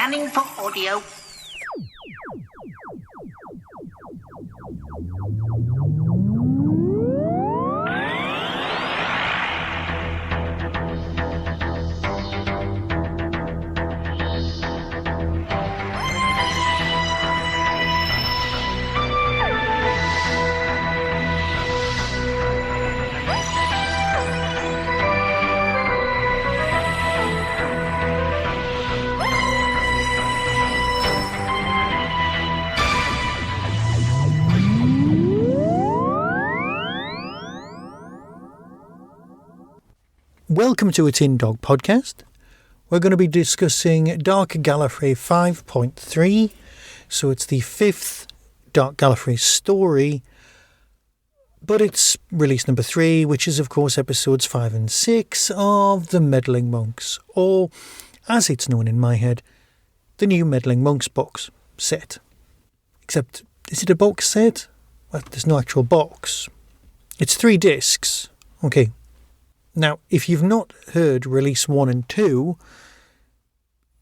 Scanning for audio. Welcome to a Tin Dog podcast. We're going to be discussing Dark Gallifrey 5.3. So it's the fifth Dark Gallifrey story, but it's release number 3, which is of course episodes 5 and 6 of the Meddling Monks, or as it's known in my head, the new Meddling Monks box set. Except, is it a box set? Well, there's no actual box. It's 3 discs. Okay. Now, if you've not heard release 1 and 2,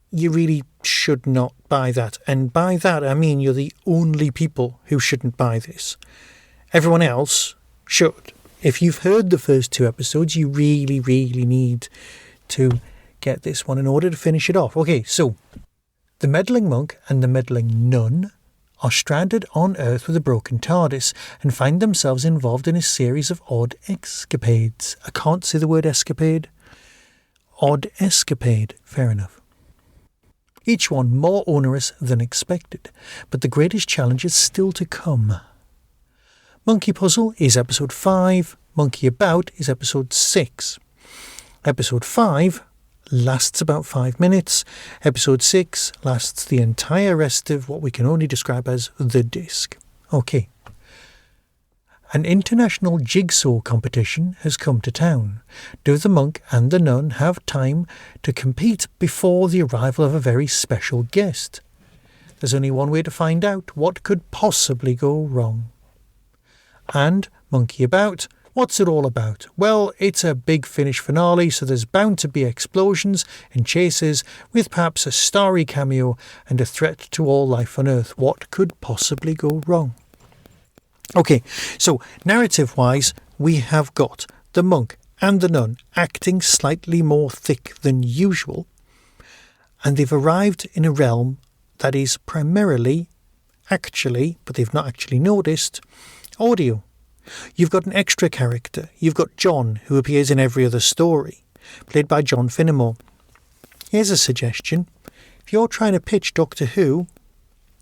you really should not buy that. And by that, I mean you're the only people who shouldn't buy this. Everyone else should. If you've heard the first 2 episodes, you really, really need to get this one in order to finish it off. Okay, so the Meddling Monk and the Meddling Nun are stranded on Earth with a broken TARDIS and find themselves involved in a series of odd escapades. I can't say the word escapade. Odd escapade. Fair enough. Each one more onerous than expected, but the greatest challenge is still to come. Monky Puzzle is episode 5. Monky About is episode 6. Episode 5 lasts about 5 minutes. Episode 6 lasts the entire rest of what we can only describe as the disc. Okay. An international jigsaw competition has come to town. Do the monk and the nun have time to compete before the arrival of a very special guest? There's only one way to find out. What could possibly go wrong? And Monky About. What's it all about? Well, it's a big Finish finale, so there's bound to be explosions and chases, with perhaps a starry cameo and a threat to all life on Earth. What could possibly go wrong? Okay, so narrative-wise, we have got the monk and the nun acting slightly more thick than usual, and they've arrived in a realm that is primarily, actually, but they've not actually noticed, audio. You've got an extra character. You've got John, who appears in every other story, played by John Finnemore. Here's a suggestion. If you're trying to pitch Doctor Who,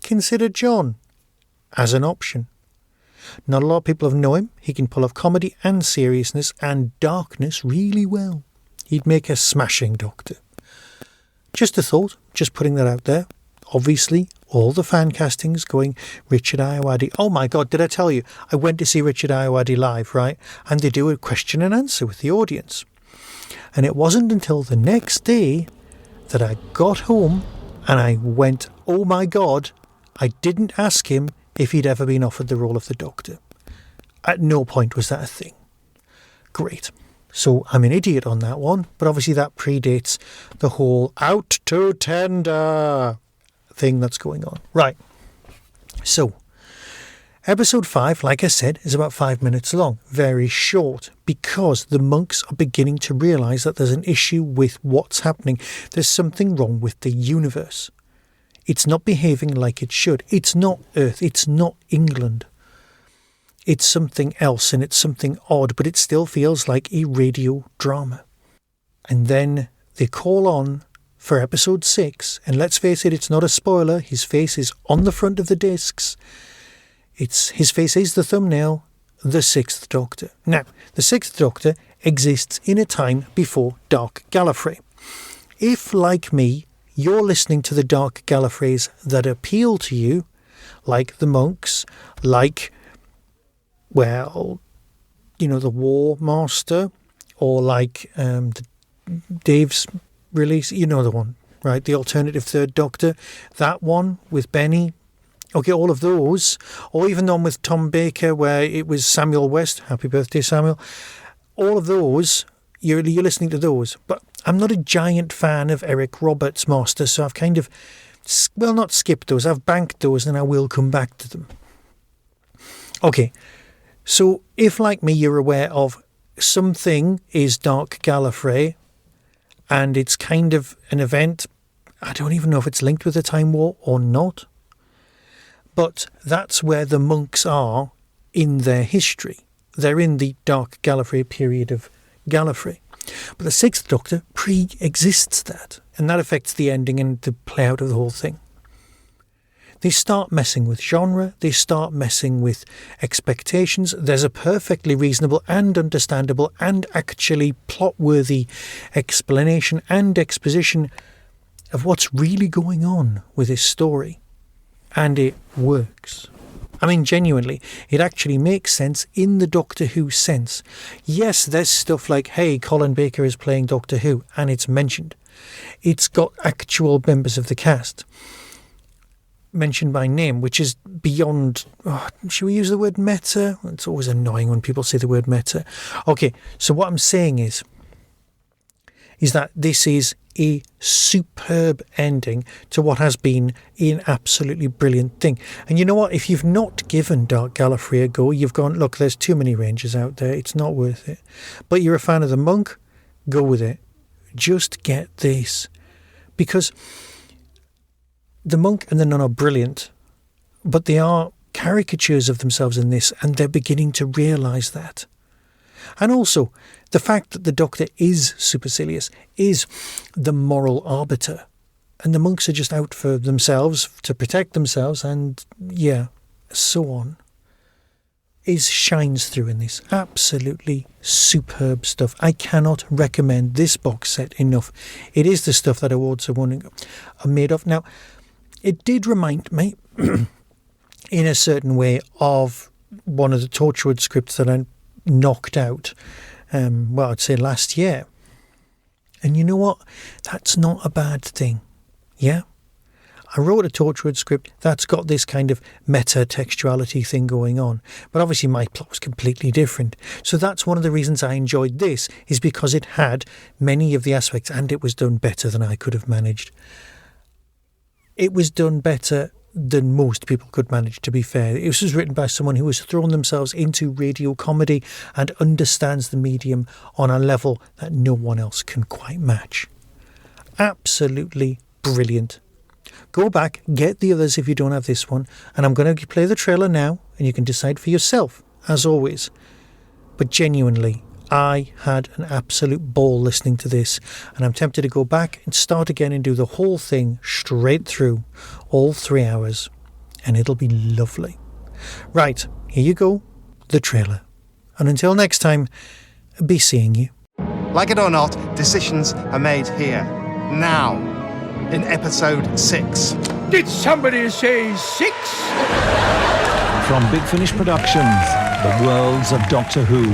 consider John as an option. Not a lot of people know him. He can pull off comedy and seriousness and darkness really well. He'd make a smashing Doctor. Just a thought, just putting that out there. Obviously, all the fan castings going Richard Ayoade. Oh my God, did I tell you? I went to see Richard Ayoade live, right? And they do a question and answer with the audience. And it wasn't until the next day that I got home and I went, oh my God, I didn't ask him if he'd ever been offered the role of the Doctor. At no point was that a thing. Great. So I'm an idiot on that one, but obviously that predates the whole out to tender thing that's going on. Right. So, episode 5, like I said, is about 5 minutes long. Very short, because the monks are beginning to realise that there's an issue with what's happening. There's something wrong with the universe. It's not behaving like it should. It's not Earth. It's not England. It's something else, and it's something odd, but it still feels like a radio drama. And then they call on for episode 6, and let's face it, it's not a spoiler. His face is on the front of the discs. His face is the thumbnail, the 6th Doctor. Now, the 6th Doctor exists in a time before Dark Gallifrey. If, like me, you're listening to the Dark Gallifreys that appeal to you, like the monks, like, well, you know, the War Master, or like Dave's release, you know the one, right? The alternative 3rd Doctor, that one with Benny. Okay, all of those, or even the one with Tom Baker where it was Samuel West. Happy birthday, Samuel. All of those, you're listening to those. But I'm not a giant fan of Eric Roberts' Master, so I've kind of not skip those. I've banked those and I will come back to them. Okay, so if, like me, you're aware of something is Dark Gallifrey and it's kind of an event, I don't even know if it's linked with the Time War or not, but that's where the monks are in their history. They're in the Dark Gallifrey period of Gallifrey. But the Sixth Doctor pre-exists that, and that affects the ending and the play out of the whole thing. They start messing with genre, they start messing with expectations. There's a perfectly reasonable and understandable and actually plot-worthy explanation and exposition of what's really going on with this story. And it works. I mean, genuinely, it actually makes sense in the Doctor Who sense. Yes, there's stuff like, hey, Colin Baker is playing Doctor Who, and it's mentioned. It's got actual members of the cast mentioned by name, which is beyond, should we use the word meta? It's always annoying when people say the word meta. Okay, so what I'm saying is that this is a superb ending to what has been an absolutely brilliant thing. And you know what? If you've not given Dark Gallifrey a go, you've gone, look, there's too many ranges out there. It's not worth it. But you're a fan of the Monk, go with it. Just get this. Because the Monk and the Nun are brilliant, but they are caricatures of themselves in this, and they're beginning to realise that. And also, the fact that the Doctor is supercilious, is the moral arbiter, and the monks are just out for themselves, to protect themselves, and so on, shines through in this. Absolutely superb stuff. I cannot recommend this box set enough. It is the stuff that awards are made of. Now, it did remind me, in a certain way, of one of the Torchwood scripts that I knocked out, I'd say last year. And you know what? That's not a bad thing. Yeah? I wrote a Torchwood script that's got this kind of meta-textuality thing going on. But obviously my plot was completely different. So that's one of the reasons I enjoyed this, is because it had many of the aspects, and it was done better than I could have managed. It was done better than most people could manage, to be fair. It was written by someone who has thrown themselves into radio comedy and understands the medium on a level that no one else can quite match. Absolutely brilliant. Go back, get the others if you don't have this one, and I'm going to play the trailer now, and you can decide for yourself, as always. But genuinely, I had an absolute ball listening to this, and I'm tempted to go back and start again and do the whole thing straight through, all 3 hours, and it'll be lovely. Right, here you go, the trailer. And until next time, be seeing you. Like it or not, decisions are made here, now, in episode 6. Did somebody say 6? From Big Finish Productions, the worlds of Doctor Who,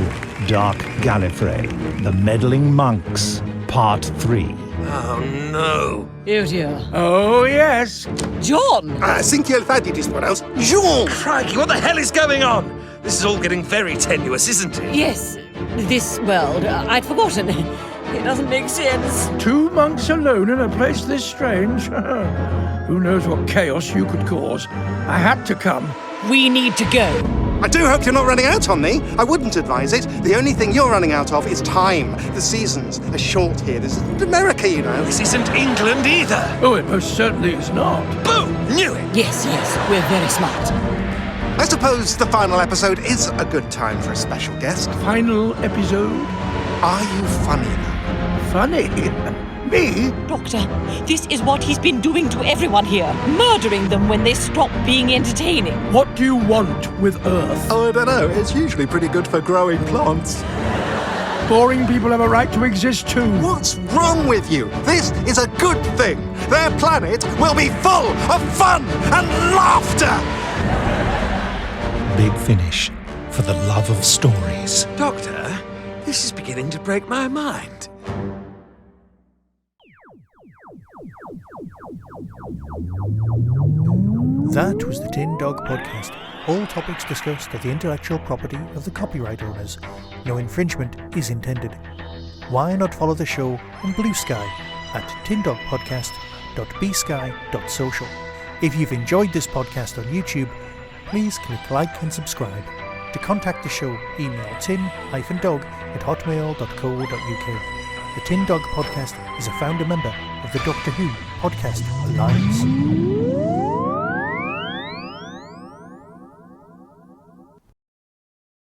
Dark Gallifrey, The Meddling Monks, Part 3. Oh no. Oh dear. Oh, yes. John! Cinque il fadi disporaus. Jean! Crikey, what the hell is going on? This is all getting very tenuous, isn't it? Yes, this world. I'd forgotten. It doesn't make sense. 2 monks alone in a place this strange. Who knows what chaos you could cause. I had to come. We need to go. I do hope you're not running out on me. I wouldn't advise it. The only thing you're running out of is time. The seasons are short here. This isn't America, you know. This isn't England either. Oh, it most certainly is not. Boom! Knew it! Yes, we're very smart. I suppose the final episode is a good time for a special guest. Final episode? Are you funny, though? Funny? Me? Doctor, this is what he's been doing to everyone here. Murdering them when they stop being entertaining. What do you want with Earth? Oh, I don't know. It's usually pretty good for growing plants. Boring people have a right to exist too. What's wrong with you? This is a good thing. Their planet will be full of fun and laughter. Big Finish, for the love of stories. Doctor, this is beginning to break my mind. That was the Tin Dog Podcast. All topics discussed are the intellectual property of the copyright owners. No infringement is intended. Why not follow the show on Blue Sky at Tin Dog Podcast tin-dog.bsky.social. If you've enjoyed this podcast on YouTube, please click like and subscribe. To contact the show, email tin-dog@hotmail.co.uk. The Tin Dog Podcast is a founder member of the Doctor Who Podcast Alliance.